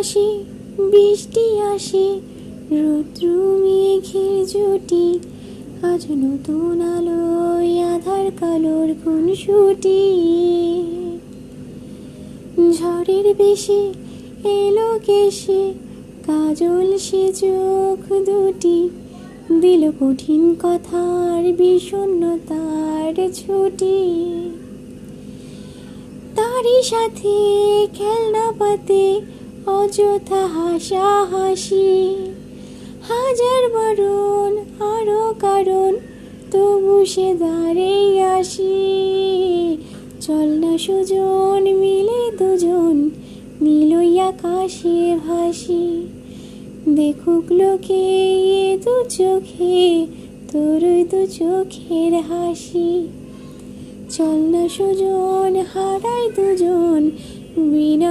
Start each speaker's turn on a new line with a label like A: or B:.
A: আসে, বৃষ্টি আসে, রৌদ্র মেঘের জুটি, আজ নতুন আলোয় আধার কালোর খুনসুটি। ঝড়ের বেশে এলো কেশে, কাজল সে চোখ দুটি, দিল কঠিন কথার বিষণ্ণতার ছুটি। তারই সাথে খেলনা পাতে অযথা হাসাহাসি, হাজার বারণ আরো কারণ, তবু সে দাঁড়িয়ে আসি। চল না সুজন মিলে দুজন, নীলই আকাশে ভাসি, দেখুক লোকে এ দু চোখে, তোর দু চোখের হাসি। চল না সুজন হারাই দুজন, বিনা